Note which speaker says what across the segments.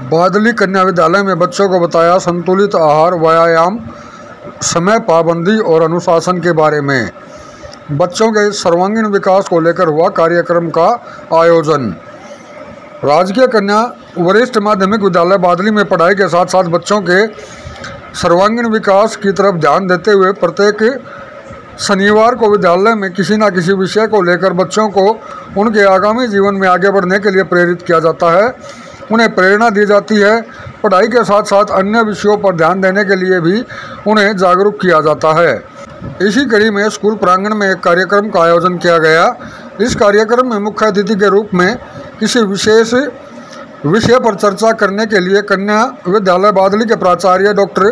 Speaker 1: बादली कन्या विद्यालय में बच्चों को बताया संतुलित आहार, व्यायाम, समय पाबंदी और अनुशासन के बारे में। बच्चों के सर्वांगीण विकास को लेकर हुआ कार्यक्रम का आयोजन। राजकीय कन्या वरिष्ठ माध्यमिक विद्यालय बादली में पढ़ाई के साथ साथ बच्चों के सर्वांगीण विकास की तरफ ध्यान देते हुए प्रत्येक शनिवार को विद्यालय में किसी न किसी विषय को लेकर बच्चों को उनके आगामी जीवन में आगे बढ़ने के लिए प्रेरित किया जाता है, उन्हें प्रेरणा दी जाती है। पढ़ाई के साथ साथ अन्य विषयों पर ध्यान देने के लिए भी उन्हें जागरूक किया जाता है। इसी कड़ी में स्कूल प्रांगण में एक कार्यक्रम का आयोजन किया गया। इस कार्यक्रम में मुख्य अतिथि के रूप में किसी विशेष विषय पर चर्चा करने के लिए कन्या विद्यालय बादली के प्राचार्य डॉक्टर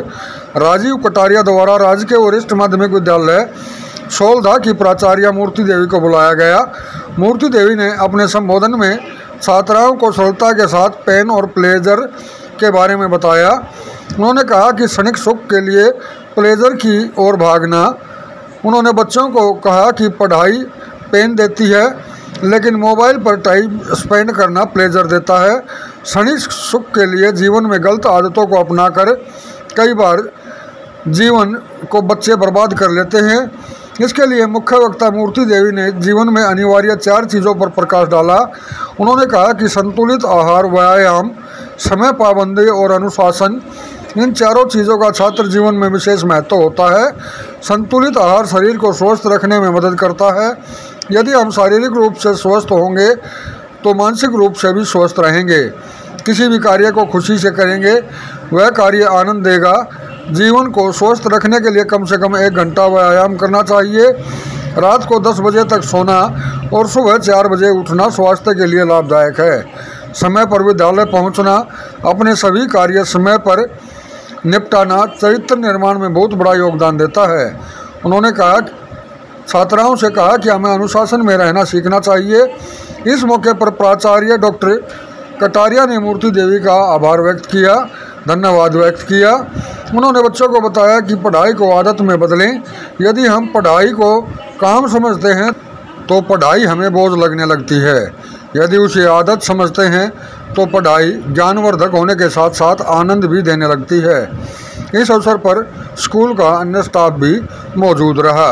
Speaker 1: राजीव कटारिया द्वारा राजकीय वरिष्ठ माध्यमिक विद्यालय सोलधा की प्राचार्य मूर्ति देवी को बुलाया गया। मूर्ति देवी ने अपने संबोधन में छात्राओं को सरलता के साथ पेन और प्लेजर के बारे में बताया। उन्होंने कहा कि क्षणिक सुख के लिए प्लेजर की ओर भागना। उन्होंने बच्चों को कहा कि पढ़ाई पेन देती है, लेकिन मोबाइल पर टाइम स्पेंड करना प्लेजर देता है। क्षणिक सुख के लिए जीवन में गलत आदतों को अपनाकर कई बार जीवन को बच्चे बर्बाद कर लेते हैं। इसके लिए मुख्य वक्ता मूर्ति देवी ने जीवन में अनिवार्य 4 चीज़ों पर प्रकाश डाला। उन्होंने कहा कि संतुलित आहार, व्यायाम, समय पाबंदी और अनुशासन, इन चारों चीज़ों का छात्र जीवन में विशेष महत्व होता है। संतुलित आहार शरीर को स्वस्थ रखने में मदद करता है। यदि हम शारीरिक रूप से स्वस्थ होंगे तो मानसिक रूप से भी स्वस्थ रहेंगे। किसी भी कार्य को खुशी से करेंगे, वह कार्य आनंद देगा। जीवन को स्वस्थ रखने के लिए कम से कम 1 घंटा व्यायाम करना चाहिए। रात को 10 बजे तक सोना और सुबह 4 बजे उठना स्वास्थ्य के लिए लाभदायक है। समय पर विद्यालय पहुंचना, अपने सभी कार्य समय पर निपटाना चरित्र निर्माण में बहुत बड़ा योगदान देता है। उन्होंने छात्राओं से कहा कि हमें अनुशासन में रहना सीखना चाहिए। इस मौके पर प्राचार्य डॉक्टर कटारिया ने मूर्ति देवी का आभार व्यक्त किया, धन्यवाद व्यक्त किया। उन्होंने बच्चों को बताया कि पढ़ाई को आदत में बदलें। यदि हम पढ़ाई को काम समझते हैं तो पढ़ाई हमें बोझ लगने लगती है। यदि उसे आदत समझते हैं तो पढ़ाई ज्ञानवर्धक होने के साथ साथ आनंद भी देने लगती है। इस अवसर पर स्कूल का अन्य स्टाफ भी मौजूद रहा।